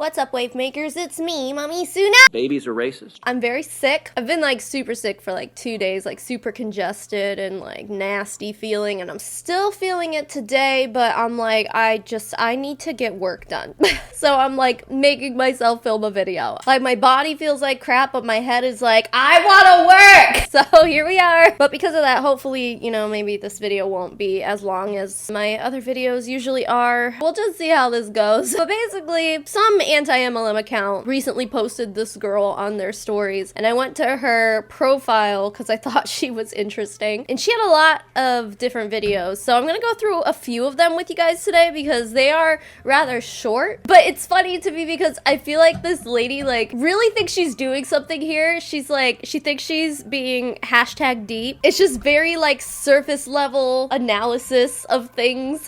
What's up, wave makers? It's me, Mommy Suna. Babies are racist. I'm very sick. I've been like super sick for like 2 days, like super congested and like nasty feeling, and I'm still feeling it today, but I'm like, I need to get work done. So I'm like making myself film a video. Like my body feels like crap, but my head is like, I want to work. So here we are. But because of that, hopefully, you know, maybe this video won't be as long as my other videos usually are. We'll just see how this goes. But basically, some anti-MLM account recently posted this girl on their stories, and I went to her profile because I thought she was interesting, and she had a lot of different videos, so I'm gonna go through a few of them with you guys today because they are rather short. But it's funny to me because I feel like this lady like really thinks she's doing something here. She's like, she thinks she's being hashtag deep. It's just very like surface level analysis of things.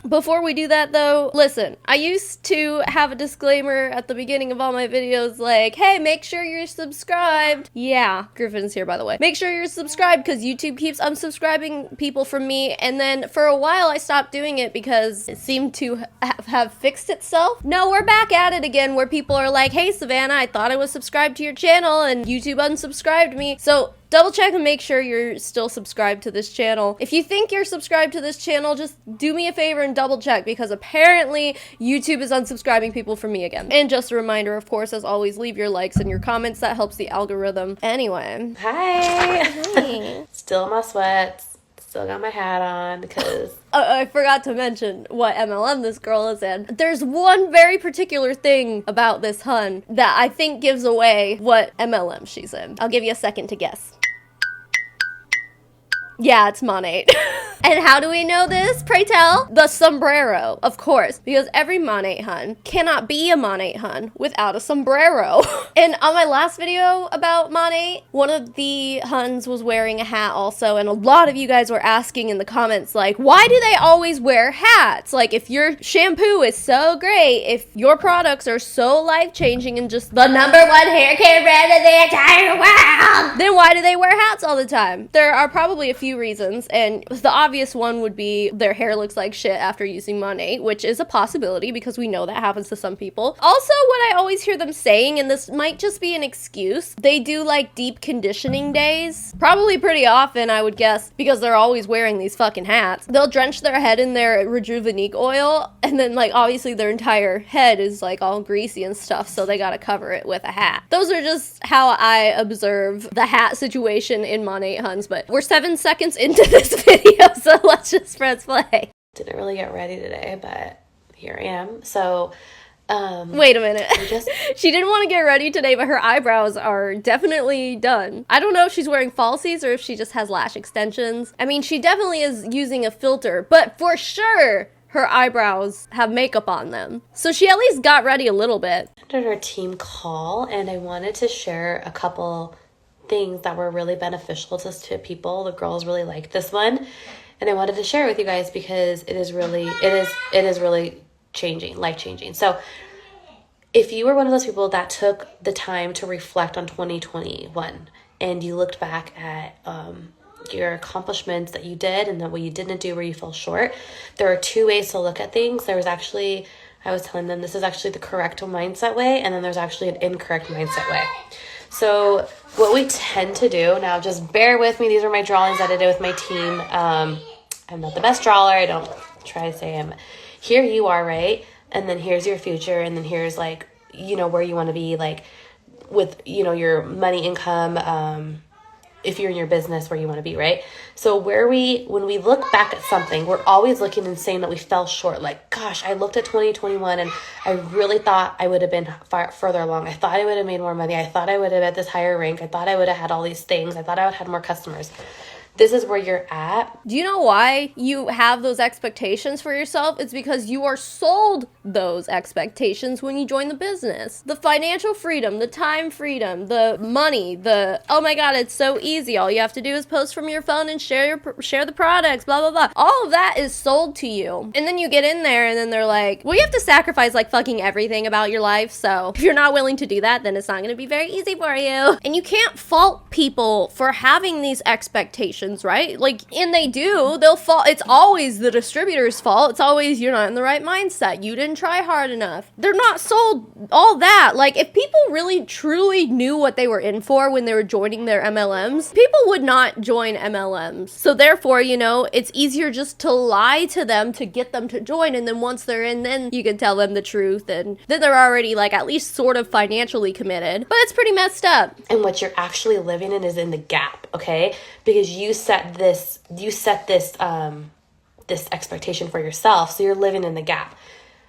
Before we do that though, listen, I used to have a disclaimer at the beginning of all my videos like, hey, make sure you're subscribed. Yeah, Griffin's here by the way. Make sure you're subscribed because YouTube keeps unsubscribing people from me, and then for a while I stopped doing it because it seemed to have fixed itself. No, we're back at it again where people are like, hey Savannah, I thought I was subscribed to your channel and YouTube unsubscribed me. So double check and make sure you're still subscribed to this channel. If you think you're subscribed to this channel, just do me a favor and double check because apparently YouTube is unsubscribing people from me again. And just a reminder, of course, as always, leave your likes and your comments. That helps the algorithm. Anyway. Hi. Hi. Still in my sweats. Still got my hat on because... I forgot to mention what MLM this girl is in. There's one very particular thing about this hun that I think gives away what MLM she's in. I'll give you a second to guess. Yeah, it's MONAT. And how do we know this? Pray tell. The sombrero, of course, because every MONAT hun cannot be a MONAT hun without a sombrero. And on my last video about MONAT, one of the huns was wearing a hat also, and a lot of you guys were asking in the comments like, why do they always wear hats? Like, if your shampoo is so great, if your products are so life-changing and just the #1 hair care brand in the entire world, then why do they wear hats all the time? There are probably a few reasons, and the obvious one would be their hair looks like shit after using MONAT, which is a possibility because we know that happens to some people. Also, what I always hear them saying, and this might just be an excuse, they do like deep conditioning days, probably pretty often I would guess, because they're always wearing these fucking hats. They'll drench their head in their Rejuvenate oil, and then like obviously their entire head is like all greasy and stuff, so they gotta cover it with a hat. Those are just how I observe the hat situation in MONAT huns, but we're 7 seconds into this video, so let's just press play. Didn't really get ready today, but here I am. So, wait a minute. She didn't want to get ready today, but her eyebrows are definitely done. I don't know if she's wearing falsies or if she just has lash extensions. I mean, she definitely is using a filter, but for sure her eyebrows have makeup on them. So she at least got ready a little bit. I did our team call, and I wanted to share a couple things that were really beneficial to people. The girls really liked this one, and I wanted to share it with you guys because it is really changing, life-changing. So if you were one of those people that took the time to reflect on 2021 and you looked back at your accomplishments that you did and then what you didn't do where you fell short, there are 2 ways to look at things. There was actually, I was telling them this is actually the correct mindset way, and then there's actually an incorrect mindset way. So what we tend to do, now just bear with me, these are my drawings that I did with my team. I'm not the best drawer, I don't try to say I'm, here you are, right? And then here's your future, and then here's like, you know, where you want to be like with, you know, your money income, if you're in your business where you want to be, right? So when we look back at something, we're always looking and saying that we fell short. Like, gosh, I looked at 2021 and I really thought I would have been further along. I thought I would have made more money. I thought I would have at this higher rank. I thought I would have had all these things. I thought I would have had more customers. This is where you're at. Do you know why you have those expectations for yourself? It's because you are sold those expectations when you join the business. The financial freedom, the time freedom, the money, the, oh my God, it's so easy. All you have to do is post from your phone and share the products, blah, blah, blah. All of that is sold to you. And then you get in there and then they're like, well, you have to sacrifice like fucking everything about your life. So if you're not willing to do that, then it's not going to be very easy for you. And you can't fault people for having these expectations objections, right? Like, and they do, they'll fall. It's always the distributor's fault. It's always, you're not in the right mindset. You didn't try hard enough. They're not sold all that. Like, if people really truly knew what they were in for when they were joining their MLMs, people would not join MLMs. So therefore, you know, it's easier just to lie to them to get them to join. And then once they're in, then you can tell them the truth. And then they're already like at least sort of financially committed. But it's pretty messed up. And what you're actually living in is in the gap, okay? Because you set this this expectation for yourself, so you're living in the gap.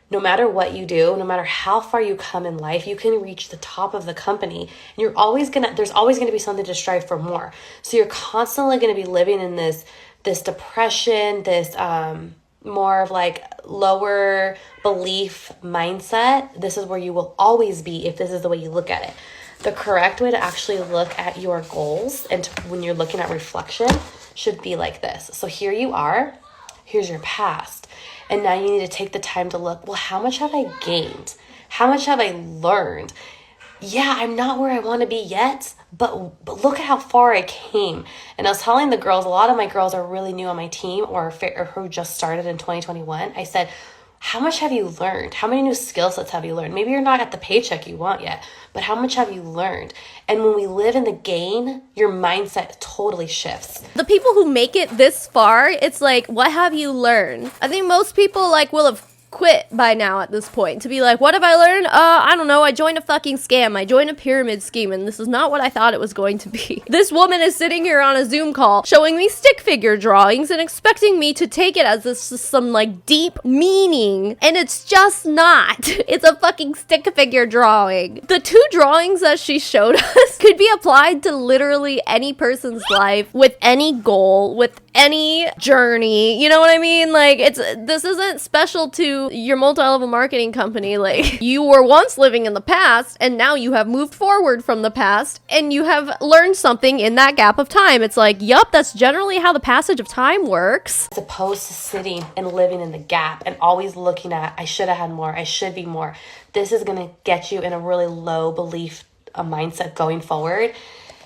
No matter what you do, no matter how far you come in life, you can reach the top of the company. And there's always gonna be something to strive for more. So you're constantly gonna be living in this depression, this more of like lower belief mindset. This is where you will always be if this is the way you look at it. The correct way to actually look at your goals and when you're looking at reflection should be like this. So here you are, here's your past. And now you need to take the time to look, well, how much have I gained? How much have I learned? Yeah, I'm not where I want to be yet, but look at how far I came. And I was telling the girls, a lot of my girls are really new on my team or who just started in 2021. I said, how much have you learned? How many new skill sets have you learned? Maybe you're not at the paycheck you want yet, but how much have you learned? And when we live in the gain, your mindset totally shifts. The people who make it this far, it's like, what have you learned? I think most people like will have quit by now at this point to be like, what have I learned? I don't know. I joined a fucking scam. I joined a pyramid scheme, and this is not what I thought it was going to be. This woman is sitting here on a Zoom call showing me stick figure drawings and expecting me to take it as this is some like deep meaning, and it's just not. It's a fucking stick figure drawing. The two drawings that she showed us could be applied to literally any person's life with any goal, with any journey. You know what I mean? Like, this isn't special to your multi-level marketing company. Like, you were once living in the past and now you have moved forward from the past and you have learned something in that gap of time. It's like, yup, that's generally how the passage of time works. As opposed to sitting and living in the gap and always looking at, I should have had more, I should be more. This is going to get you in a really low belief mindset going forward.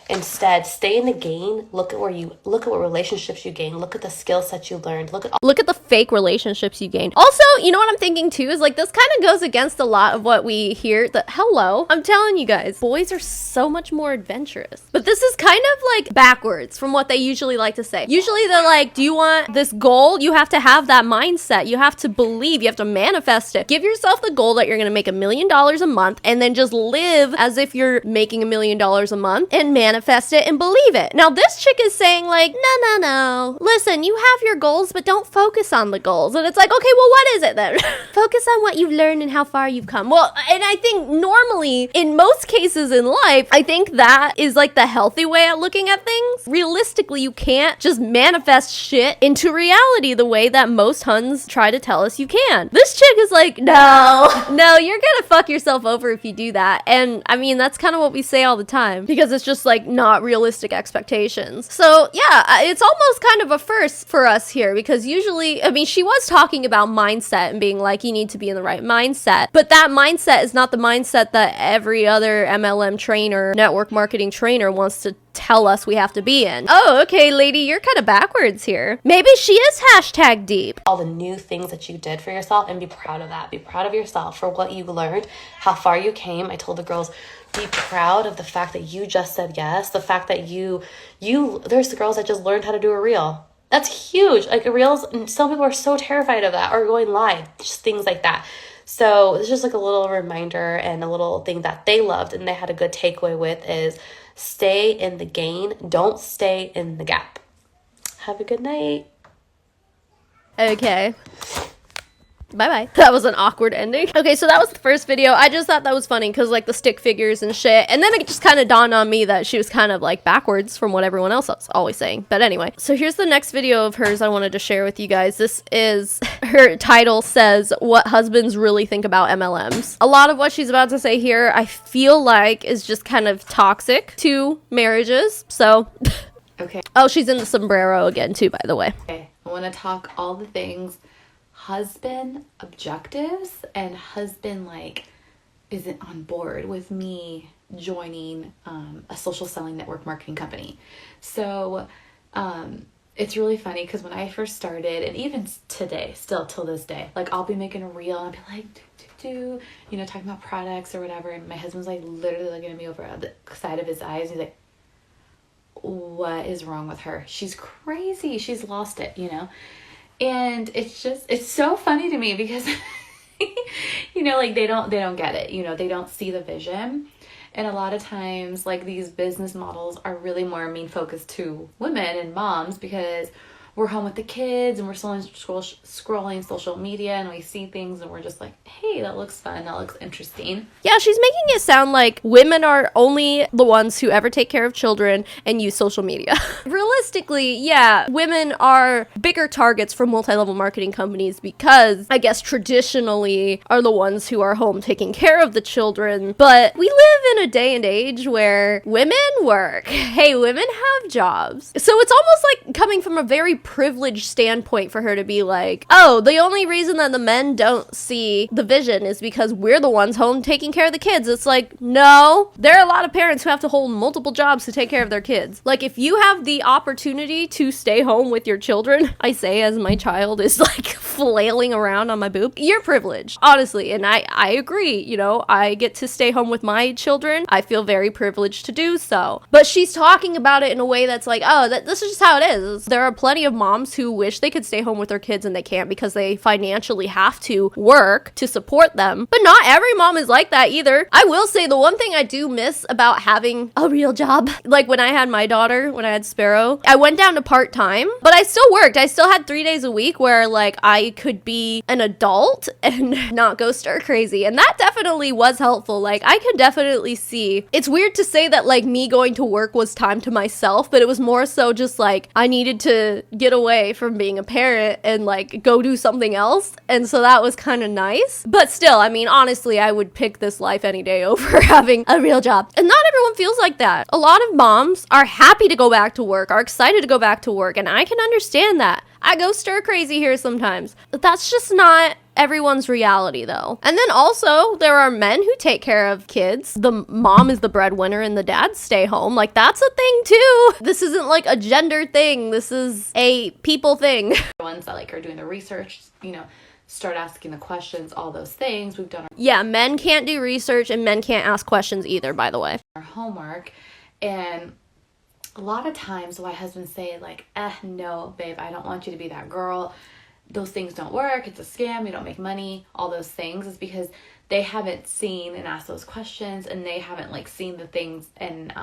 Instead, stay in the gain. Look at what relationships you gain. Look at the skill sets you learned. Look at the fake relationships you gained. Also, you know what I'm thinking too is like this kind of goes against a lot of what we hear. Hello, I'm telling you guys, boys are so much more adventurous. But this is kind of like backwards from what they usually like to say. Usually they're like, do you want this goal? You have to have that mindset. You have to believe. You have to manifest it. Give yourself the goal that you're going to make $1 million a month and then just live as if you're making $1 million a month and manifest it and believe it. Now this chick is saying like, no. Listen, you have your goals, but don't focus on the goals. And it's like, okay, well, what is it then? Focus on what you've learned and how far you've come. Well, and I think normally in most cases in life, I think that is like the healthy way at looking at things. Realistically, you can't just manifest shit into reality the way that most Huns try to tell us you can. This chick is like, no, you're gonna fuck yourself over if you do that. And I mean, that's kind of what we say all the time because it's just like not realistic expectations. So yeah, it's almost kind of a first for us here because usually, I mean, she was talking about mindset and being like, you need to be in the right mindset, but that mindset is not the mindset that every other MLM trainer, network marketing trainer wants to tell us we have to be in. Oh, okay, lady, you're kind of backwards here. Maybe she is hashtag deep. All the new things that you did for yourself and be proud of that. Be proud of yourself for what you learned, how far you came. I told the girls, be proud of the fact that you just said yes. The fact that there's the girls that just learned how to do a reel. That's huge. Like reels, some people are so terrified of that or going live, just things like that. So it's just like a little reminder and a little thing that they loved and they had a good takeaway with is stay in the gain. Don't stay in the gap. Have a good night. Okay. Bye-bye. That was an awkward ending. Okay, so that was the first video. I just thought that was funny because like the stick figures and shit. And then it just kind of dawned on me that she was kind of like backwards from what everyone else was always saying. But anyway, so here's the next video of hers I wanted to share with you guys. This is, her title says, What Husbands Really Think About MLMs. A lot of what she's about to say here, I feel like is just kind of toxic to marriages. So, okay. Oh, she's in the sombrero again too, by the way. Okay, I want to talk all the things husband objectives and husband like isn't on board with me joining a social selling network marketing company. So It's really funny because when I first started, and even today, still till this day, like I'll be making a reel and I'll be like, you know, talking about products or whatever, and my husband's like literally looking at me over the side of his eyes. He's like, what is wrong with her? She's crazy. She's lost it, you know? And it's so funny to me because, you know, like they don't get it, you know, they don't see the vision. And a lot of times, like, these business models are really more focused to women and moms because we're home with the kids and we're scrolling social media and we see things and we're just like, hey, that looks fun, that looks interesting. Yeah, she's making it sound like women are only the ones who ever take care of children and use social media. Realistically, yeah, women are bigger targets for multi-level marketing companies because I guess traditionally are the ones who are home taking care of the children. But we live in a day and age where women work. Hey, women have jobs. So it's almost like coming from a very privileged standpoint for her to be like, oh, the only reason that the men don't see the vision is because we're the ones home taking care of the kids. It's like, no, there are a lot of parents who have to hold multiple jobs to take care of their kids. Like, if you have the opportunity to stay home with your children, I say as my child is like flailing around on my boob, you're privileged, honestly. And I agree, you know, I get to stay home with my children. I feel very privileged to do so. But she's talking about it in a way that's like, oh, this is just how it is. There are plenty of moms who wish they could stay home with their kids and they can't because they financially have to work to support them. But not every mom is like that either. I will say the one thing I do miss about having a real job, like when I had my daughter, when I had Sparrow, I went down to part-time, but I still worked. I still had 3 days a week where like I could be an adult and not go stir crazy. And that definitely was helpful. Like I could definitely see, it's weird to say that like me going to work was time to myself, but it was more so just like I needed to get away from being a parent and like go do something else. And so that was kind of nice. But still, I mean, honestly, I would pick this life any day over having a real job. And not everyone feels like that. A lot of moms are happy to go back to work, are excited to go back to work, and I can understand that. I go stir crazy here sometimes. But that's just not everyone's reality though. And then also there are men who take care of kids. The mom is the breadwinner and the dads stay home. Like that's a thing too. This isn't like a gender thing. This is a people thing. The ones that like are doing the research, you know, start asking the questions, all those things. We've done yeah, men can't do research and men can't ask questions either, by the way. Our homework. And a lot of times my husband say like, no, babe, I don't want you to be that girl. Those things don't work. It's a scam. You don't make money. All those things is because they haven't seen and asked those questions and they haven't like seen the things and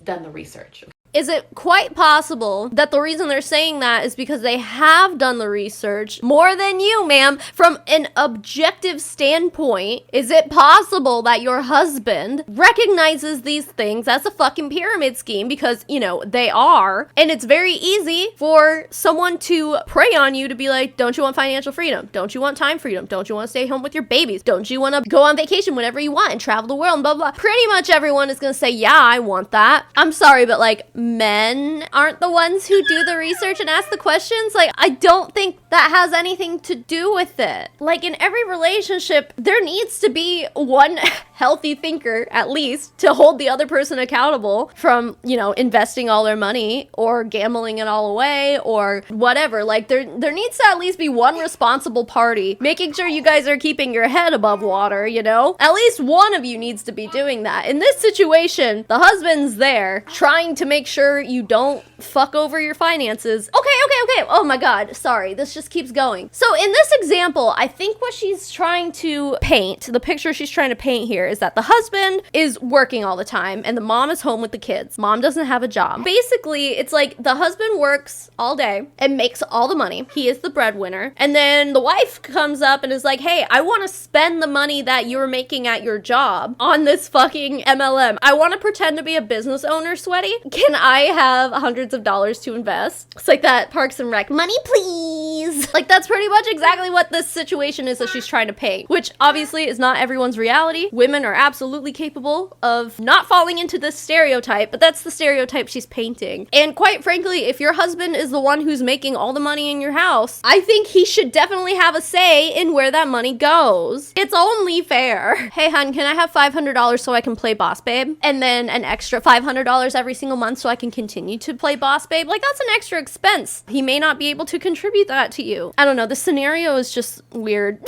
done the research. Is it quite possible that the reason they're saying that is because they have done the research more than you, ma'am? From an objective standpoint, is it possible that your husband recognizes these things as a fucking pyramid scheme? Because, you know, they are. And it's very easy for someone to prey on you to be like, don't you want financial freedom? Don't you want time freedom? Don't you want to stay home with your babies? Don't you want to go on vacation whenever you want and travel the world and blah, blah, blah? Pretty much everyone is going to say, yeah, I want that. I'm sorry, but like, men aren't the ones who do the research and ask the questions. Like, I don't think that has anything to do with it. Like, in every relationship, there needs to be one healthy thinker, at least, to hold the other person accountable from, you know, investing all their money or gambling it all away or whatever. Like, there needs to at least be one responsible party making sure you guys are keeping your head above water, you know? At least one of you needs to be doing that. In this situation, the husband's there trying to make sure you don't fuck over your finances. Okay. Oh my God. Sorry. This just keeps going. So in this example, I think what she's trying to paint, the picture she's trying to paint here is that the husband is working all the time and the mom is home with the kids. Mom doesn't have a job. Basically, it's like the husband works all day and makes all the money. He is the breadwinner. And then the wife comes up and is like, hey, I want to spend the money that you're making at your job on this fucking MLM. I want to pretend to be a business owner, sweaty. Can I have hundreds of dollars to invest? It's like that Parks and Rec, money please. bags. Like, that's pretty much exactly what this situation is that she's trying to paint, which obviously is not everyone's reality. Women are absolutely capable of not falling into this stereotype, but that's the stereotype she's painting. And quite frankly, if your husband is the one who's making all the money in your house, I think he should definitely have a say in where that money goes. It's only fair. Hey, hun, can I have $500 so I can play boss babe? And then an extra $500 every single month so I can continue to play boss babe? Like, that's an extra expense. He may not be able to contribute that to you. I don't know. The scenario is just weird.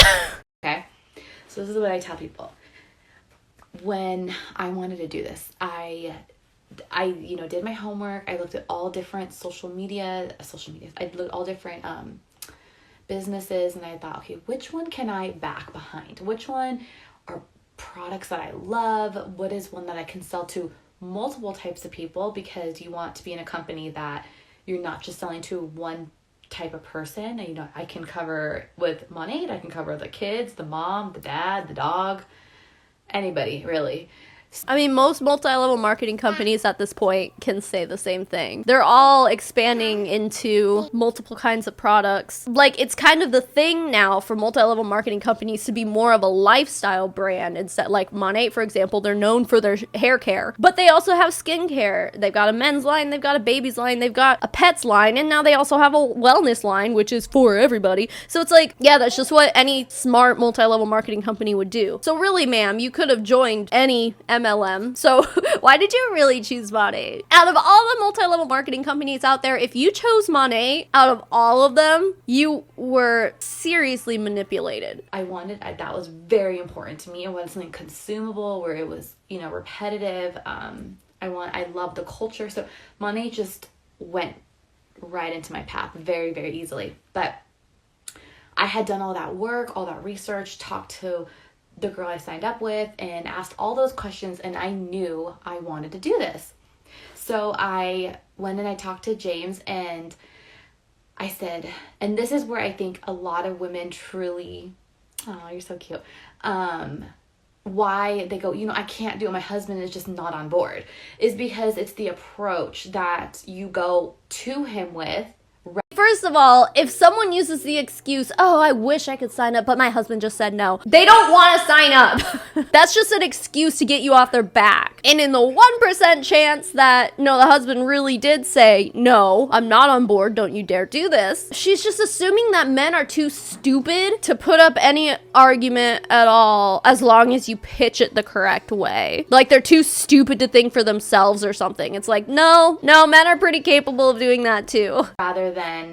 Okay. So this is what I tell people. When I wanted to do this, I did my homework. I looked at all different social media. I looked at all different businesses, and I thought, okay, which one can I back behind? Which one are products that I love? What is one that I can sell to multiple types of people? Because you want to be in a company that you're not just selling to one type of person. And, I can cover with MONAT, I can cover the kids, the mom, the dad, the dog, anybody really. I mean, most multi-level marketing companies at this point can say the same thing. They're all expanding into multiple kinds of products. Like, it's kind of the thing now for multi-level marketing companies to be more of a lifestyle brand instead. Like MONAT, for example, they're known for their hair care, but they also have skincare. They've got a men's line, they've got a baby's line, they've got a pet's line, and now they also have a wellness line, which is for everybody. So it's like, yeah, that's just what any smart multi-level marketing company would do. So really, ma'am, you could have joined any MLM. So why did you really choose MONAT? Out of all the multi-level marketing companies out there, if you chose MONAT, out of all of them, you were seriously manipulated. That was very important to me. I wanted something consumable where it was, repetitive. I love the culture. So MONAT just went right into my path very, very easily. But I had done all that work, all that research, talked to the girl I signed up with and asked all those questions, and I knew I wanted to do this. So I went and I talked to James, and I said, and this is where I think a lot of women truly, oh, you're so cute, why they go, I can't do it, my husband is just not on board, is because it's the approach that you go to him with. First of all, if someone uses the excuse, oh, I wish I could sign up, but my husband just said no, they don't want to sign up. That's just an excuse to get you off their back. And in the 1% chance that, no, the husband really did say, no, I'm not on board, don't you dare do this, she's just assuming that men are too stupid to put up any argument at all as long as you pitch it the correct way. Like they're too stupid to think for themselves or something. It's like, no, men are pretty capable of doing that too. Rather than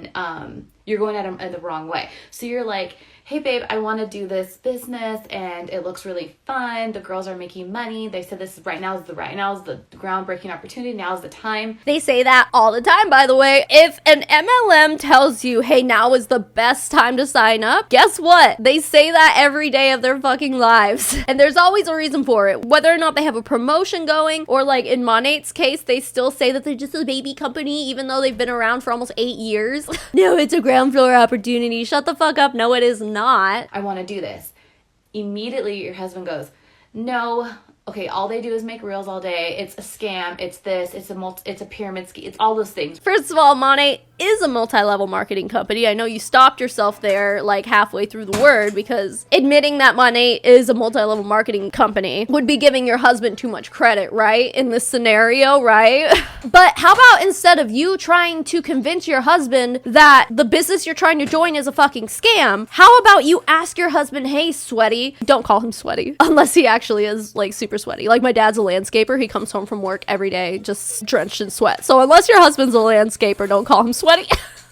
you're going at them in the wrong way. So you're like, hey babe, I want to do this business and it looks really fun. The girls are making money. They said this is right now is the groundbreaking opportunity. Now's the time. They say that all the time, by the way. If an MLM tells you, hey, now is the best time to sign up, guess what? They say that every day of their fucking lives. And there's always a reason for it. Whether or not they have a promotion going, or like in MONAT's case, they still say that they're just a baby company, even though they've been around for almost 8 years. No, it's a ground floor opportunity. Shut the fuck up. No, it is not. I want to do this. Immediately your husband goes, no, okay, all they do is make reels all day. It's a scam. It's this. It's a pyramid scheme. It's all those things. First of all, MONAT is a multi-level marketing company. I know you stopped yourself there like halfway through the word because admitting that MONAT is a multi-level marketing company would be giving your husband too much credit, right? In this scenario, right? But how about instead of you trying to convince your husband that the business you're trying to join is a fucking scam, how about you ask your husband, hey, sweaty, don't call him sweaty unless he actually is like super sweaty. Like my dad's a landscaper. He comes home from work every day just drenched in sweat. So unless your husband's a landscaper, don't call him sweaty.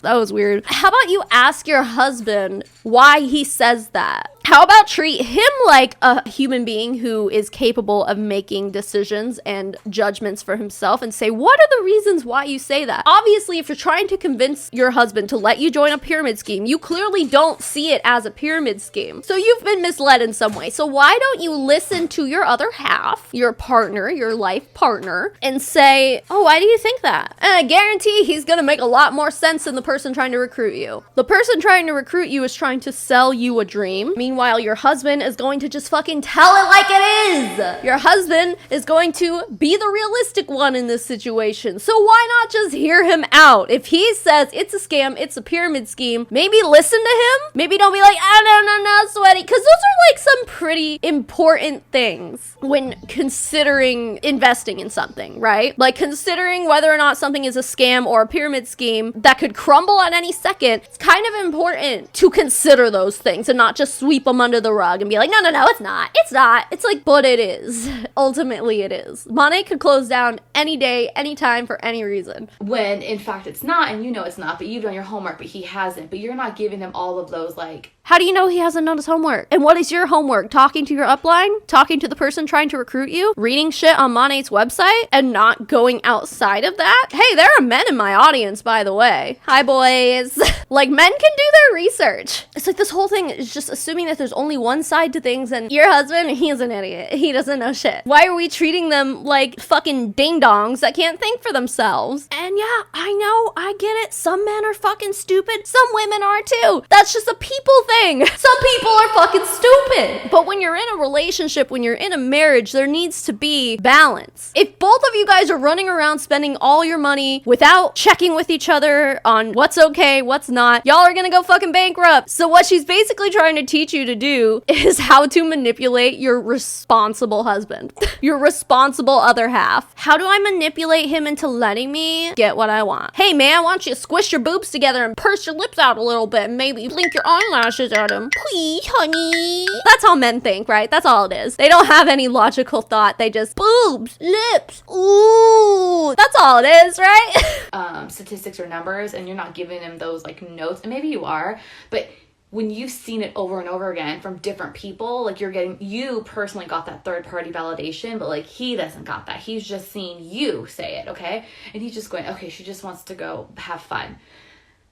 That was weird. How about you ask your husband why he says that? How about treat him like a human being who is capable of making decisions and judgments for himself and say, what are the reasons why you say that? Obviously, if you're trying to convince your husband to let you join a pyramid scheme, you clearly don't see it as a pyramid scheme. So you've been misled in some way. So why don't you listen to your other half, your partner, your life partner, and say, oh, why do you think that? And I guarantee he's gonna make a lot more sense in the person trying to recruit you. The person trying to recruit you is trying to sell you a dream. Meanwhile, your husband is going to just fucking tell it like it is. Your husband is going to be the realistic one in this situation. So why not just hear him out? If he says it's a scam, it's a pyramid scheme, maybe listen to him. Maybe don't be like, no, sweaty. Because those are like some pretty important things when considering investing in something, right? Like considering whether or not something is a scam or a pyramid scheme that could crumble at any second. It's kind of important to consider those things and not just sweep them under the rug and be like, no, it's not. It's not. It's like, but it is. Ultimately, it is. MONAT could close down any day, any time, for any reason. When in fact it's not, and you know it's not, but you've done your homework, but he hasn't. But you're not giving him all of those, like... How do you know he hasn't done his homework? And what is your homework? Talking to your upline? Talking to the person trying to recruit you? Reading shit on MONAT's website? And not going outside of that? Hey, there are men in my audience, by the way. Hi, boys. Like, men can do their research. It's like this whole thing is just assuming that there's only one side to things, and your husband, he's an idiot. He doesn't know shit. Why are we treating them like fucking ding-dongs that can't think for themselves? And yeah, I know, I get it. Some men are fucking stupid. Some women are too. That's just a people thing. Some people are fucking stupid. But when you're in a relationship, when you're in a marriage, there needs to be balance. If both of you guys are running around spending all your money without checking with each other on what's okay, what's not, y'all are gonna go fucking bankrupt. So what she's basically trying to teach you to do is how to manipulate your responsible husband, your responsible other half. How do I manipulate him into letting me get what I want? Hey man, why don't you squish your boobs together and purse your lips out a little bit and maybe blink your eyelashes at him? Please, honey. That's how men think, right? That's all it is. They don't have any logical thought. They just boobs, lips, ooh. That's all it is, right? Statistics or numbers, and you're not giving him those like notes, and maybe you are, but when you've seen it over and over again from different people, like you personally got that third party validation, but like he doesn't got that. He's just seeing you say it, okay? And he's just going, okay, she just wants to go have fun.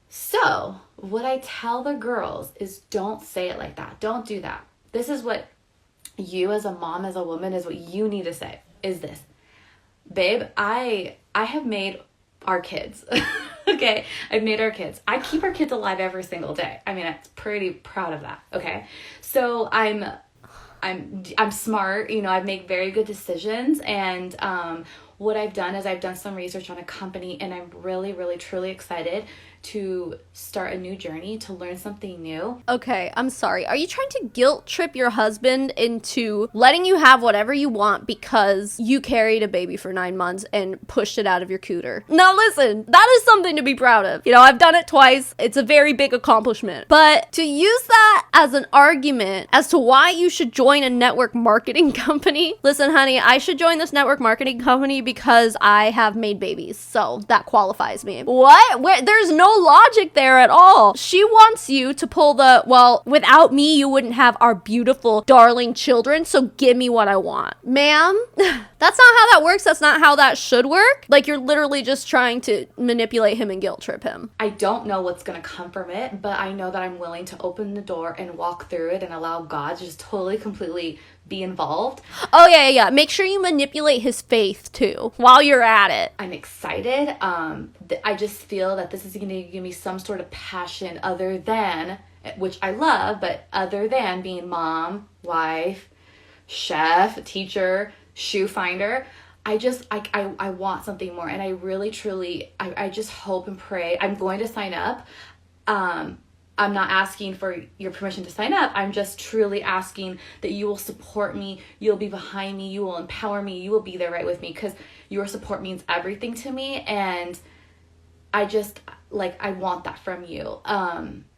So what I tell the girls is don't say it like that. Don't do that. This is what you as a mom, as a woman, is what you need to say is this. Babe, I have made our kids. Okay, I've made our kids. I keep our kids alive every single day. I mean, I'm pretty proud of that. Okay, so I'm smart. You know, I make very good decisions, and what I've done is I've done some research on a company, and I'm really, really, truly excited to start a new journey, to learn something new. Okay, I'm sorry. Are you trying to guilt trip your husband into letting you have whatever you want because you carried a baby for 9 months and pushed it out of your cooter? Now listen, that is something to be proud of. You know, I've done it twice. It's a very big accomplishment. But to use that as an argument as to why you should join a network marketing company, listen, honey, I should join this network marketing company because I have made babies. So that qualifies me. What? There's no logic there at all. She wants you to pull the, well, without me, you wouldn't have our beautiful, darling children, so give me what I want. Ma'am, that's not how that works. That's not how that should work. Like, you're literally just trying to manipulate him and guilt trip him. I don't know what's going to come from it, but I know that I'm willing to open the door and walk through it and allow God to just totally, completely be involved. Oh, yeah. Make sure you manipulate his faith, too, while you're at it. I'm excited. I just feel that this is going to give me some sort of passion other than, which I love, but other than being mom, wife, chef, teacher, shoe finder. I want something more, and I really, truly, I just hope and pray. I'm going to sign up. I'm not asking for your permission to sign up. I'm just truly asking that you will support me. You'll be behind me. You will empower me. You will be there right with me, because your support means everything to me. And I just, like, I want that from you.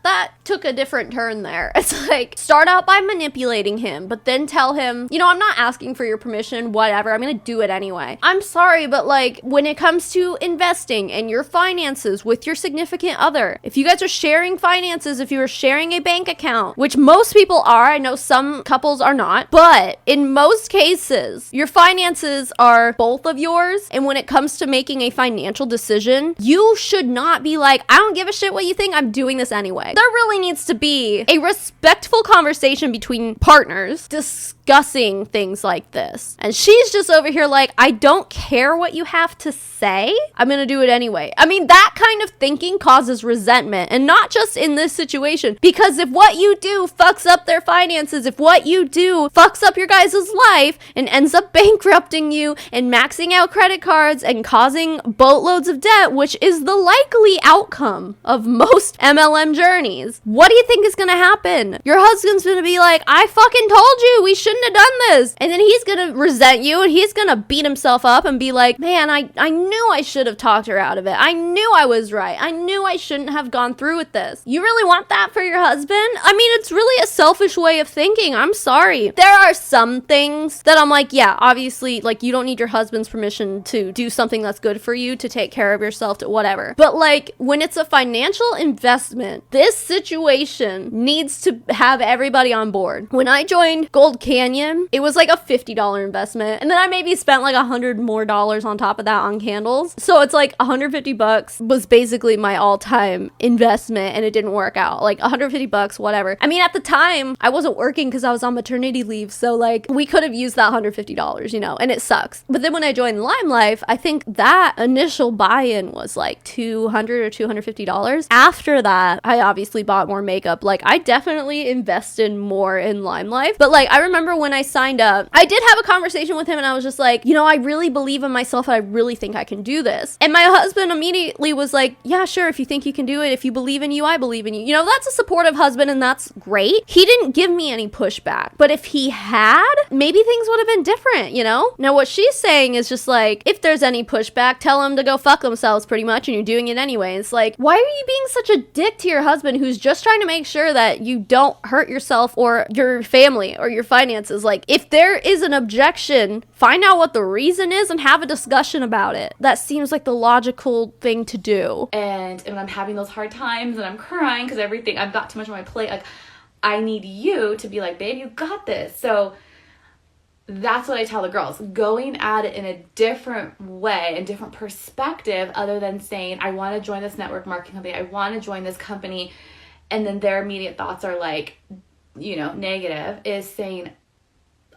That took a different turn there. It's like, start out by manipulating him, but then tell him, you know, I'm not asking for your permission, whatever, I'm gonna do it anyway. I'm sorry, but like, when it comes to investing and your finances with your significant other, if you guys are sharing finances, if you are sharing a bank account, which most people are, I know some couples are not, but in most cases, your finances are both of yours, and when it comes to making a financial decision, you should not be like, I don't give a shit what you think, I'm doing this anyway. There really needs to be a respectful conversation between partners discussing things like this. And she's just over here like, I don't care what you have to say. say, I'm gonna do it anyway. I mean, that kind of thinking causes resentment, and not just in this situation, because if what you do fucks up their finances, if what you do fucks up your guys' life and ends up bankrupting you and maxing out credit cards and causing boatloads of debt, which is the likely outcome of most MLM journeys, what do you think is gonna happen? Your husband's gonna be like, I fucking told you we shouldn't have done this. And then he's gonna resent you, and he's gonna beat himself up and be like, man, I knew I should have talked her out of it. I knew I was right. I knew I shouldn't have gone through with this. You really want that for your husband? I mean, it's really a selfish way of thinking. I'm sorry. There are some things that I'm like, yeah, obviously, like, you don't need your husband's permission to do something that's good for you, to take care of yourself, to whatever. But like, when it's a financial investment, this situation needs to have everybody on board. When I joined Gold Canyon, it was like a $50 investment, and then I maybe spent like $100 more on top of that on candles. So it's like $150 was basically my all-time investment, and it didn't work out. Like $150, whatever. I mean, at the time, I wasn't working because I was on maternity leave, so like, we could have used that $150, you know, and it sucks. But then when I joined Lime Life, I think that initial buy-in was like $200 or $250. After that, I obviously bought more makeup. Like, I definitely invested more in Lime Life. But like, I remember when I signed up, I did have a conversation with him, and I was just like, you know, I really believe in myself, and I really think I can do this. And my husband immediately was like, yeah, sure, if you think you can do it, if you believe in you, I believe in you. You know, that's a supportive husband, and that's great. He didn't give me any pushback, but if he had, maybe things would have been different, you know? Now, what she's saying is just like, if there's any pushback, tell them to go fuck themselves, pretty much, and you're doing it anyway. It's like, why are you being such a dick to your husband who's just trying to make sure that you don't hurt yourself or your family or your finances? Like, if there is an objection, find out what the reason is and have a discussion about it. That seems like the logical thing to do. And when I'm having those hard times and I'm crying because everything, I've got too much on my plate, like, I need you to be like, babe, you got this. So that's what I tell the girls, going at it in a different way, a different perspective, other than saying, I want to join this network marketing company, I want to join this company, and then their immediate thoughts are like, you know, negative, is saying,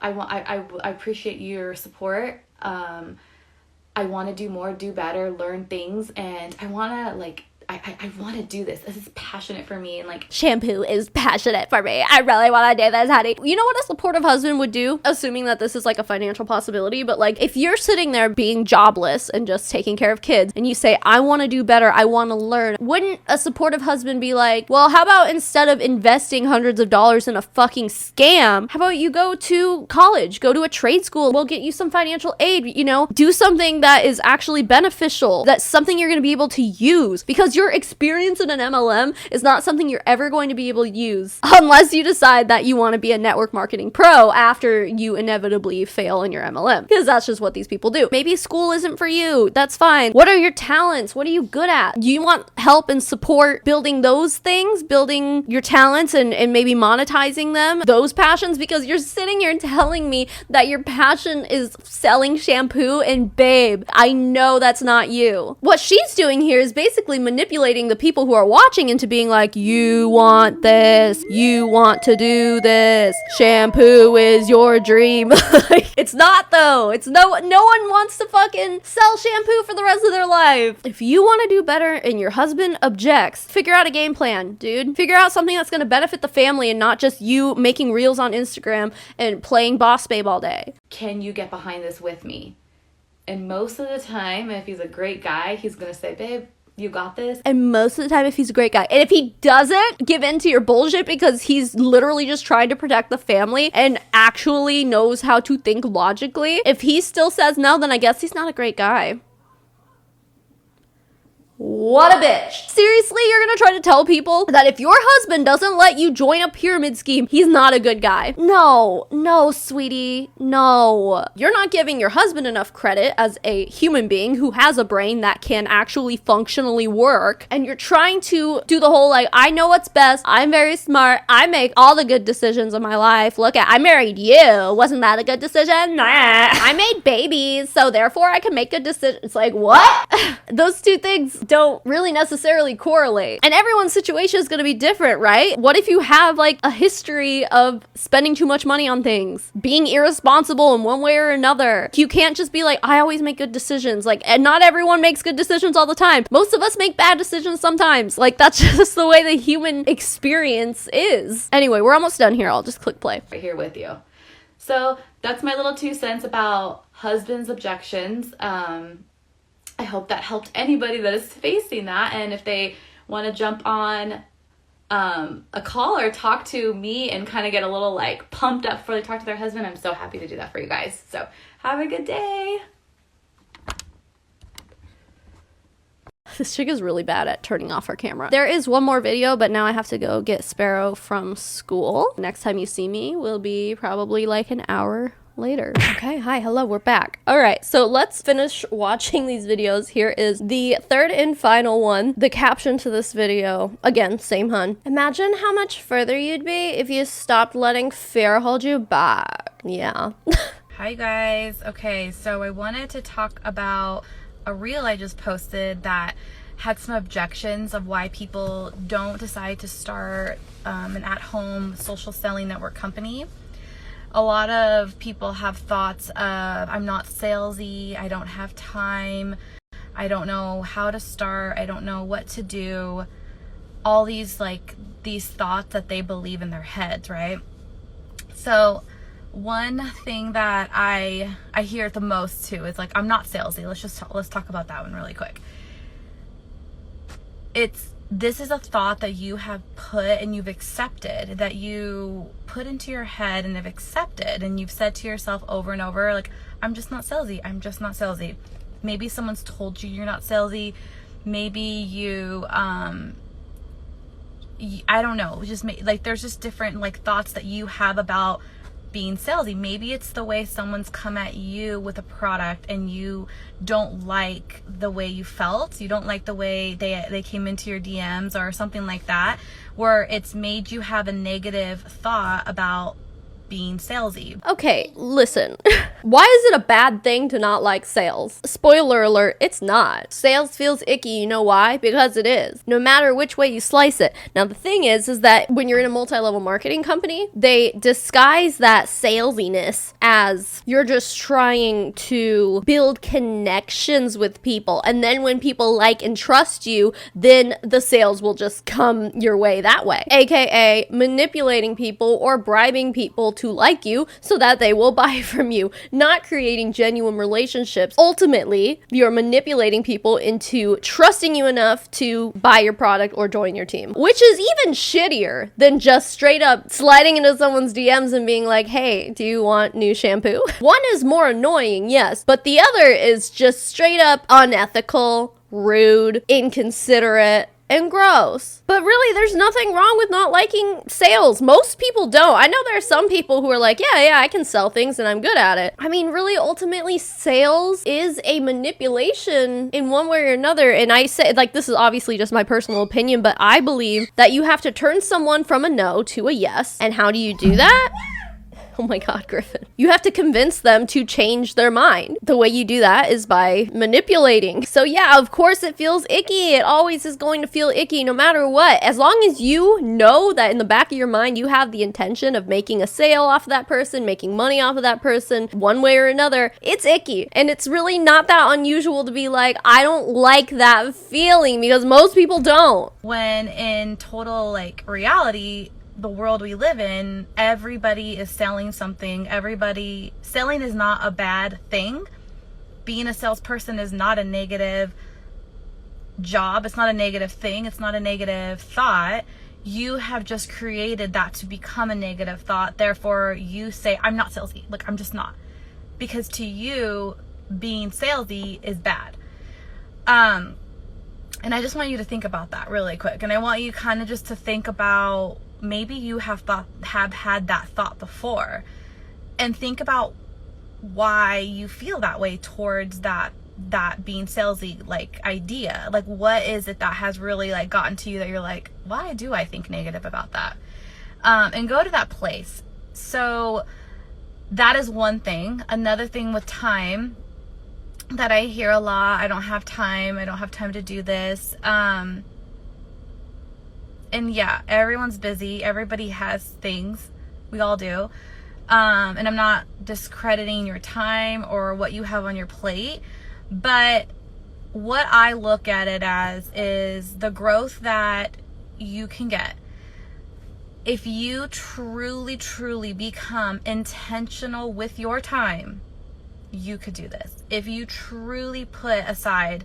I appreciate your support. I want to do more, do better, learn things, and I want to like, I want to do this. This is passionate for me. And like, shampoo is passionate for me. I really want to do this, honey. You know what a supportive husband would do? Assuming that this is like a financial possibility, but like, if you're sitting there being jobless and just taking care of kids, and you say, I want to do better, I want to learn, wouldn't a supportive husband be like, well, how about instead of investing hundreds of dollars in a fucking scam, how about you go to college, go to a trade school, we'll get you some financial aid, you know, do something that is actually beneficial, that's something you're going to be able to use, because your experience in an MLM is not something you're ever going to be able to use unless you decide that you want to be a network marketing pro after you inevitably fail in your MLM, because that's just what these people do. Maybe school isn't for you. That's fine. What are your talents? What are you good at? Do you want help and support building those things, building your talents and maybe monetizing them, those passions? Because you're sitting here telling me that your passion is selling shampoo, and babe, I know that's not you. What she's doing here is basically manipulating the people who are watching into being like, you want this, you want to do this, shampoo is your dream. It's not though. It's no one wants to fucking sell shampoo for the rest of their life. If you want to do better and your husband objects, figure out a game plan, dude. Figure out something that's going to benefit the family and not just you making reels on Instagram and playing boss babe all day. Can you get behind this with me? And most of the time, if he's a great guy, he's going to say, babe, you got this. And most of the time, if he's a great guy, and if he doesn't give in to your bullshit because he's literally just trying to protect the family and actually knows how to think logically, if he still says no, then I guess he's not a great guy. What a bitch. Seriously, you're gonna try to tell people that if your husband doesn't let you join a pyramid scheme, he's not a good guy? No, sweetie, no. You're not giving your husband enough credit as a human being who has a brain that can actually functionally work, and you're trying to do the whole like, I know what's best, I'm very smart, I make all the good decisions in my life, look at, I married you, wasn't that a good decision? Nah. I made babies, so therefore I can make good decisions. It's like, what? Those two things don't really necessarily correlate. And everyone's situation is going to be different, right? What if you have like a history of spending too much money on things, being irresponsible in one way or another? You can't just be like, I always make good decisions. Like, and not everyone makes good decisions all the time. Most of us make bad decisions sometimes. Like, that's just the way the human experience is. Anyway, we're almost done here. I'll just click play. Right here with you. So that's my little 2 cents about husband's objections. I hope that helped anybody that is facing that. And if they want to jump on a call or talk to me and kind of get a little like pumped up before they talk to their husband, I'm so happy to do that for you guys. So have a good day. This chick is really bad at turning off her camera. There is one more video, but now I have to go get Sparrow from school. Next time you see me will be probably like an hour later. Okay, hi, hello, we're back. All right, so let's finish watching these videos. Here is the third and final one. The caption to this video, again, same hun. Imagine how much further you'd be if you stopped letting fear hold you back. Yeah. Hi guys. Okay, so I wanted to talk about a reel I just posted that had some objections of why people don't decide to start an at-home social selling network company. A lot of people have thoughts of, I'm not salesy, I don't have time, I don't know how to start, I don't know what to do. All these thoughts that they believe in their heads, right? So one thing that I hear the most too is like, I'm not salesy. Let's talk about that one really quick. This is a thought that you have put and you've accepted, that you put into your head and have accepted, and you've said to yourself over and over, like, I'm just not salesy. I'm just not salesy. Maybe someone's told you you're not salesy. Maybe you, I don't know, there's just different thoughts that you have about being salesy. Maybe it's the way someone's come at you with a product and you don't like the way you felt, you don't like the way they came into your DMs or something like that, where it's made you have a negative thought about being salesy. Okay, listen. Why is it a bad thing to not like sales? Spoiler alert, it's not. Sales feels icky, you know why? Because it is. No matter which way you slice it. Now the thing is that when you're in a multi-level marketing company, they disguise that salesiness as you're just trying to build connections with people. And then when people like and trust you, then the sales will just come your way that way. AKA manipulating people or bribing people to like you so that they will buy from you, not creating genuine relationships. Ultimately, you're manipulating people into trusting you enough to buy your product or join your team, which is even shittier than just straight up sliding into someone's DMs and being like, hey, do you want new shampoo? One is more annoying, yes, but the other is just straight up unethical, rude, inconsiderate, and gross. But really, there's nothing wrong with not liking sales. Most people don't. I know there are some people who are like, yeah, I can sell things and I'm good at it. I mean, really, ultimately, sales is a manipulation in one way or another. And I say, this is obviously just my personal opinion, but I believe that you have to turn someone from a no to a yes. And how do you do that? Oh my God, Griffin. You have to convince them to change their mind. The way you do that is by manipulating. So yeah, of course it feels icky. It always is going to feel icky no matter what. As long as you know that in the back of your mind, you have the intention of making a sale off of that person, making money off of that person, one way or another, it's icky. And it's really not that unusual to be like, I don't like that feeling, because most people don't. When in total reality, the world we live in, everybody is selling something. Selling is not a bad thing. Being a salesperson is not a negative job. It's not a negative thing. It's not a negative thought. You have just created that to become a negative thought. Therefore, you say, I'm not salesy. I'm just not. Because to you, being salesy is bad. And I just want you to think about that really quick. And I want you kind of just to think about, maybe you have had that thought before, and think about why you feel that way towards that being salesy idea. What is it that has really gotten to you that you're like, why do I think negative about that? And go to that place. So that is one thing. Another thing with time that I hear a lot. I don't have time. I don't have time to do this. And yeah, everyone's busy. Everybody has things. We all do. And I'm not discrediting your time or what you have on your plate, but what I look at it as is the growth that you can get if you truly become intentional with your time. You could do this if you truly put aside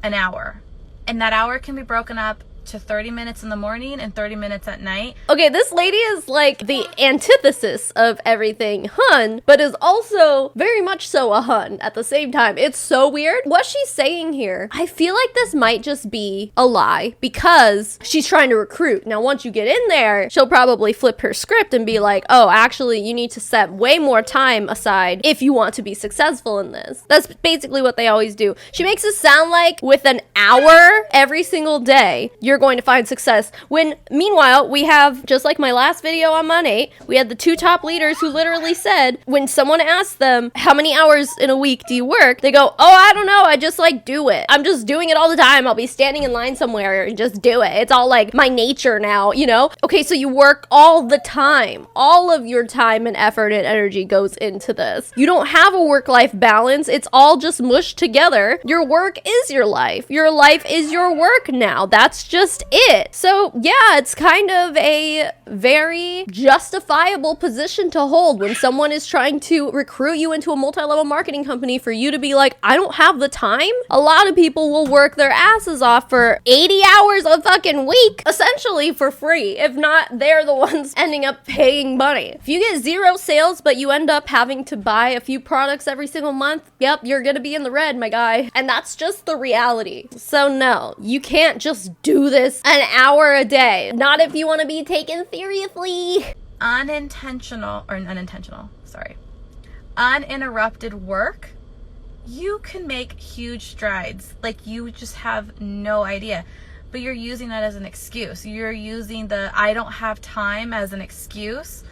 an hour, and that hour can be broken up to 30 minutes in the morning and 30 minutes at night. Okay, this lady is like the antithesis of everything hun, but is also very much so a hun at the same time. It's so weird. What she's saying here, I feel like this might just be a lie because she's trying to recruit. Now, once you get in there, she'll probably flip her script and be like, oh, actually, you need to set way more time aside if you want to be successful in this. That's basically what they always do. She makes it sound like with an hour every single day, you're going to find success, when meanwhile we have, just like my last video on MONAT, we had the 2 top leaders who literally said when someone asked them how many hours in a week do you work, they go, oh, I don't know, I just like do it. I'm just doing it all the time. I'll be standing in line somewhere and just do it. It's all like my nature now, you know? Okay, so you work all the time. All of your time and effort and energy goes into this. You don't have a work-life balance. It's all just mushed together. Your work is your life. Your life is your work now. That's just it. So yeah, it's kind of a very justifiable position to hold when someone is trying to recruit you into a multi-level marketing company for you to be like, I don't have the time. A lot of people will work their asses off for 80 hours a fucking week, essentially for free. If not, they're the ones ending up paying money. If you get 0 sales, but you end up having to buy a few products every single month, yep, you're gonna be in the red, my guy. And that's just the reality. So no, you can't just do this an hour a day. Not if you want to be taken seriously. Uninterrupted work, you can make huge strides. Like, you just have no idea. But you're using that as an excuse. You're using the I don't have time as an excuse.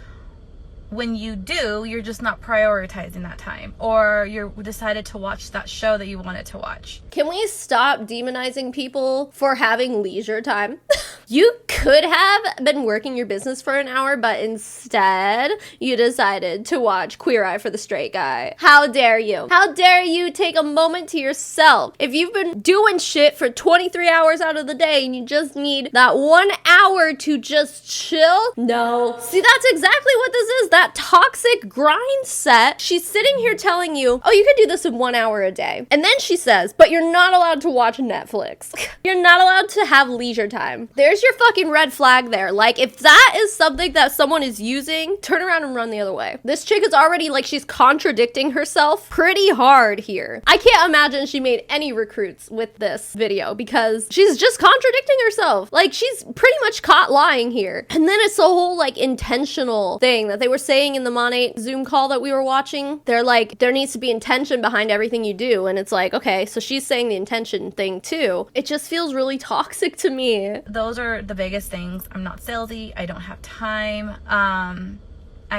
When you do, you're just not prioritizing that time, or you decided to watch that show that you wanted to watch. Can we stop demonizing people for having leisure time? You could have been working your business for an hour, but instead you decided to watch Queer Eye for the Straight Guy. How dare you? How dare you take a moment to yourself? If you've been doing shit for 23 hours out of the day and you just need that 1 hour to just chill, no. See, that's exactly what this is. That toxic grind set. She's sitting here telling you, oh, you could do this in 1 hour a day. And then she says, but you're not allowed to watch Netflix. You're not allowed to have leisure time. There's your fucking red flag there. Like, if that is something that someone is using, turn around and run the other way. This chick is already, like, she's contradicting herself pretty hard here. I can't imagine she made any recruits with this video because she's just contradicting herself. Like, she's pretty much caught lying here. And then it's the whole, like, intentional thing that they were saying in the MONAT Zoom call that we were watching. They're like, there needs to be intention behind everything you do. And it's like, okay, so she's saying the intention thing too. It just feels really toxic to me. Those are the biggest things. I'm not salesy. I don't have time. I'm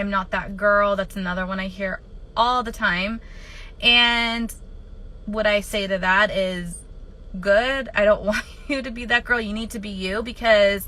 not that girl. That's another one I hear all the time. And what I say to that is, good. I don't want you to be that girl. You need to be you, because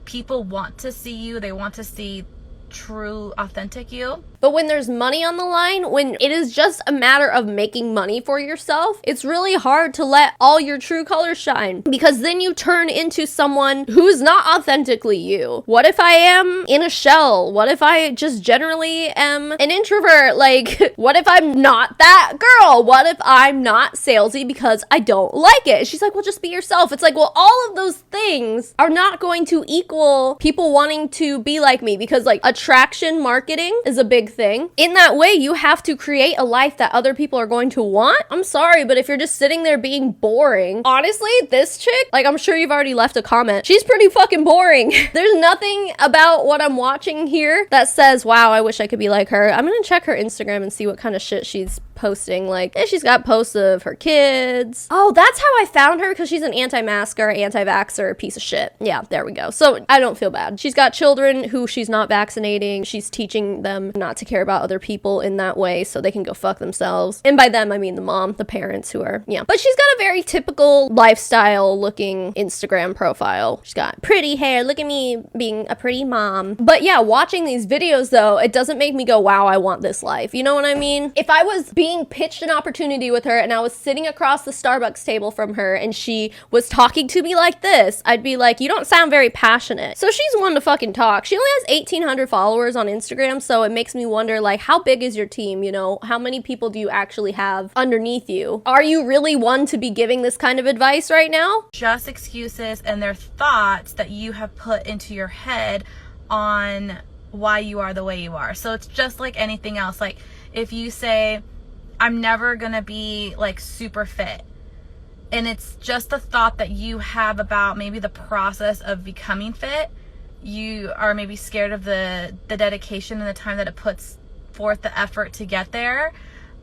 people want to see you. They want to see true, authentic you. But when there's money on the line, when it is just a matter of making money for yourself, it's really hard to let all your true colors shine, because then you turn into someone who's not authentically you. What if I am in a shell? What if I just generally am an introvert? Like, what if I'm not that girl? What if I'm not salesy because I don't like it? She's like, well, just be yourself. It's like, well, all of those things are not going to equal people wanting to be like me, because like attraction marketing is a big thing. In that way, you have to create a life that other people are going to want. I'm sorry, but if you're just sitting there being boring, honestly, this chick, like, I'm sure you've already left a comment, she's pretty fucking boring. There's nothing about what I'm watching here that says, wow, I wish I could be like her. I'm gonna check her Instagram and see what kind of shit she's posting, like, she's got posts of her kids. Oh, that's how I found her, because she's an anti-masker, anti-vaxxer piece of shit. Yeah, there we go. So I don't feel bad. She's got children who she's not vaccinating. She's teaching them not to care about other people in that way so they can go fuck themselves. And by them, I mean the mom, the parents who are, yeah. But she's got a very typical lifestyle looking Instagram profile. She's got pretty hair. Look at me being a pretty mom. But yeah, watching these videos though, it doesn't make me go, wow, I want this life. You know what I mean? If I was being pitched an opportunity with her and I was sitting across the Starbucks table from her and she was talking to me like this, I'd be like, you don't sound very passionate. So she's one to fucking talk. She only has 1,800 followers on Instagram, so it makes me wonder, like, how big is your team? You know, how many people do you actually have underneath you? Are you really one to be giving this kind of advice right now? Just excuses and their thoughts that you have put into your head on why you are the way you are. So it's just like anything else. Like if you say, I'm never gonna be like super fit, and it's just a thought that you have about maybe the process of becoming fit. You are maybe scared of the dedication and the time that it puts forth, the effort to get there.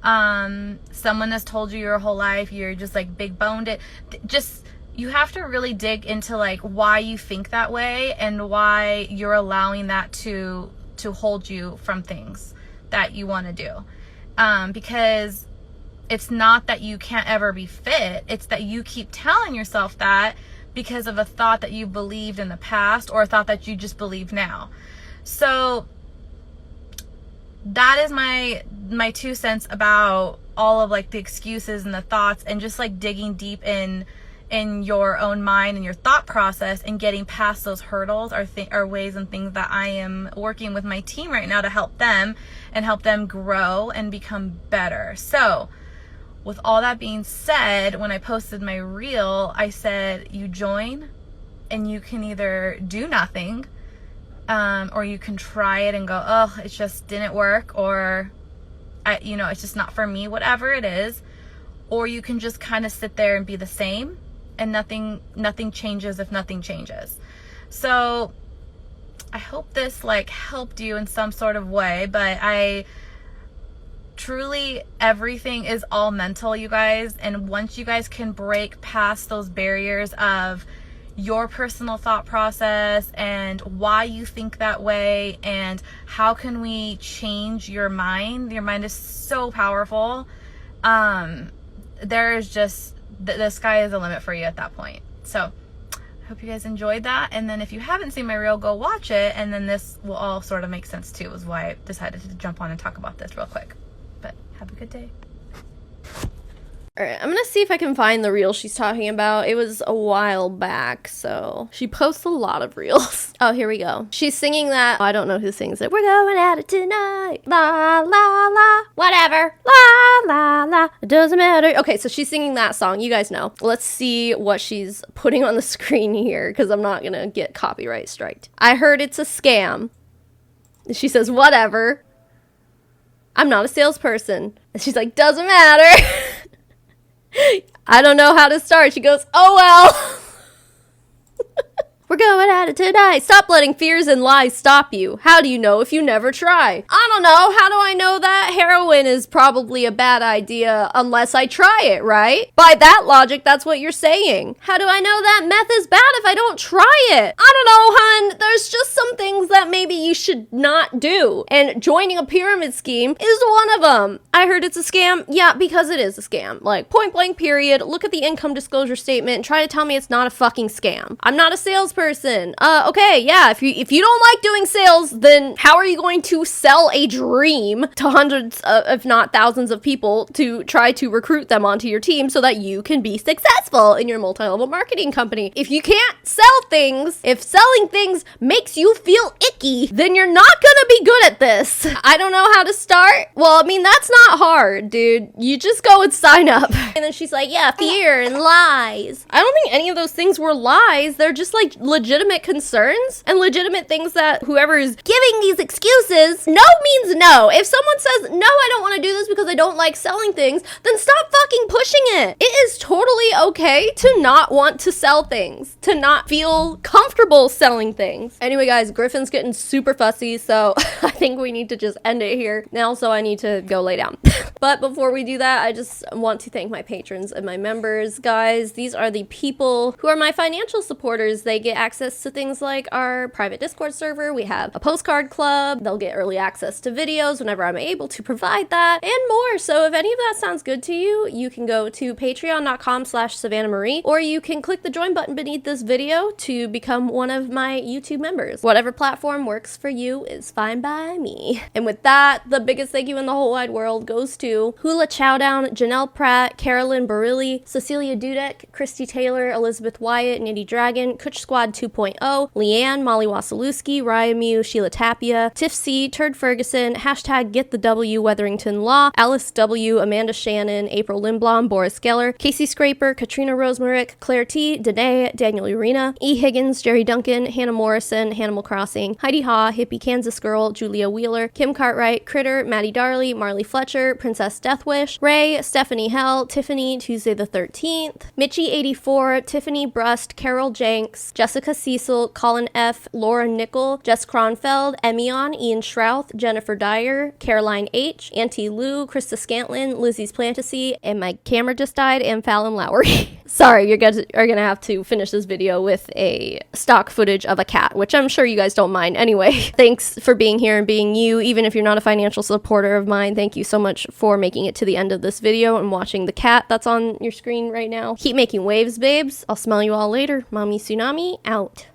Someone has told you your whole life you're just like big boned. You have to really dig into like why you think that way and why you're allowing that to hold you from things that you want to do. Because it's not that you can't ever be fit, it's that you keep telling yourself that because of a thought that you believed in the past or a thought that you just believe now. So that is my 2 cents about all of like the excuses and the thoughts, and just like digging deep in your own mind and your thought process and getting past those hurdles are ways and things that I am working with my team right now to help them and help them grow and become better. So with all that being said, when I posted my reel, I said you join and you can either do nothing, or you can try it and go, oh, it just didn't work, or it's just not for me, whatever it is. Or you can just kind of sit there and be the same, and nothing changes if nothing changes. So I hope this like helped you in some sort of way, but truly everything is all mental, you guys. And once you guys can break past those barriers of your personal thought process and why you think that way and how can we change your mind is so powerful. There is just the sky is the limit for you at that point. So I hope you guys enjoyed that, and then if you haven't seen my reel, go watch it, and then this will all sort of make sense too, is why I decided to jump on and talk about this real quick. But have a good day. Alright, I'm gonna see if I can find the reel she's talking about. It was a while back, so she posts a lot of reels. Oh, here we go. She's singing that. I don't know who sings it. We're going at it tonight. La, la, la. Whatever. La, la, la. It doesn't matter. Okay, so she's singing that song. You guys know. Let's see what she's putting on the screen here, because I'm not gonna get copyright striked. I heard it's a scam. She says, whatever. I'm not a salesperson. And she's like, doesn't matter. I don't know how to start. She goes, oh well. We're going at it tonight. Stop letting fears and lies stop you. How do you know if you never try? I don't know. How do I know that heroin is probably a bad idea unless I try it, right? By that logic, that's what you're saying. How do I know that meth is bad if I don't try it? I don't know, hun. There's just some things that maybe you should not do. And joining a pyramid scheme is one of them. I heard it's a scam. Yeah, because it is a scam. Like, point blank period. Look at the income disclosure statement and try to tell me it's not a fucking scam. I'm not a salesperson. Okay, yeah, if you don't like doing sales, then how are you going to sell a dream to hundreds if not thousands of people to try to recruit them onto your team so that you can be successful in your multi-level marketing company? If you can't sell things, if selling things makes you feel icky, then you're not gonna be good at this. I don't know how to start. Well, I mean, that's not hard, dude. You just go and sign up. And then she's like, yeah, fear and lies. I don't think any of those things were lies. They're just like legitimate concerns and legitimate things that whoever is giving these excuses, no means no. If someone says, no, I don't want to do this because I don't like selling things, then stop fucking pushing it. It is totally okay to not want to sell things, to not feel comfortable selling things. Anyway, guys, Griffin's getting super fussy, so I think we need to just end it here. Now, so I need to go lay down. But before we do that, I just want to thank my patrons and my members. Guys, these are the people who are my financial supporters. They get access to things like our private Discord server. We have a postcard club. They'll get early access to videos whenever I'm able to provide that and more. So if any of that sounds good to you, you can go to patreon.com/SavannahMarie, or you can click the join button beneath this video to become one of my YouTube members. Whatever platform works for you is fine by me. And with that, the biggest thank you in the whole wide world goes to Hula Chowdown, Janelle Pratt, Carolyn Barilli, Cecilia Dudek, Christy Taylor, Elizabeth Wyatt, Nitty Dragon, Kutch Squad 2.0, Leanne, Molly Wasilewski, Raya Mew, Sheila Tapia, Tiff C, Turd Ferguson, hashtag Get the W, Weatherington Law, Alice W, Amanda Shannon, April Lindblom, Boris Geller, Casey Scraper, Katrina Rosemarick, Claire T, Danae, Daniel Urena, E. Higgins, Jerry Duncan, Hannah Morrison, Hanimal Crossing, Heidi Haw, Hippie Kansas Girl, Julia Wheeler, Kim Cartwright, Critter, Maddie Darley, Marley Fletcher, Princess Deathwish, Ray, Stephanie Hell, Tiffany, Tuesday the 13th, Mitchie84, Tiffany Brust, Carol Jenks, Jessica Cecil, Colin F, Laura Nickel, Jess Kronfeld, Emion, Ian Shrouth, Jennifer Dyer, Caroline H, Auntie Lou, Krista Scantlin, Lizzie's Plantasy, and my camera just died, and Fallon Lowry. Sorry, you're gonna have to finish this video with a stock footage of a cat, which I'm sure you guys don't mind. Anyway, thanks for being here and being you, even if you're not a financial supporter of mine. Thank you so much for making it to the end of this video and watching the cat that's on your screen right now. Keep making waves, babes. I'll smell you all later. Mommy Tsunami, out.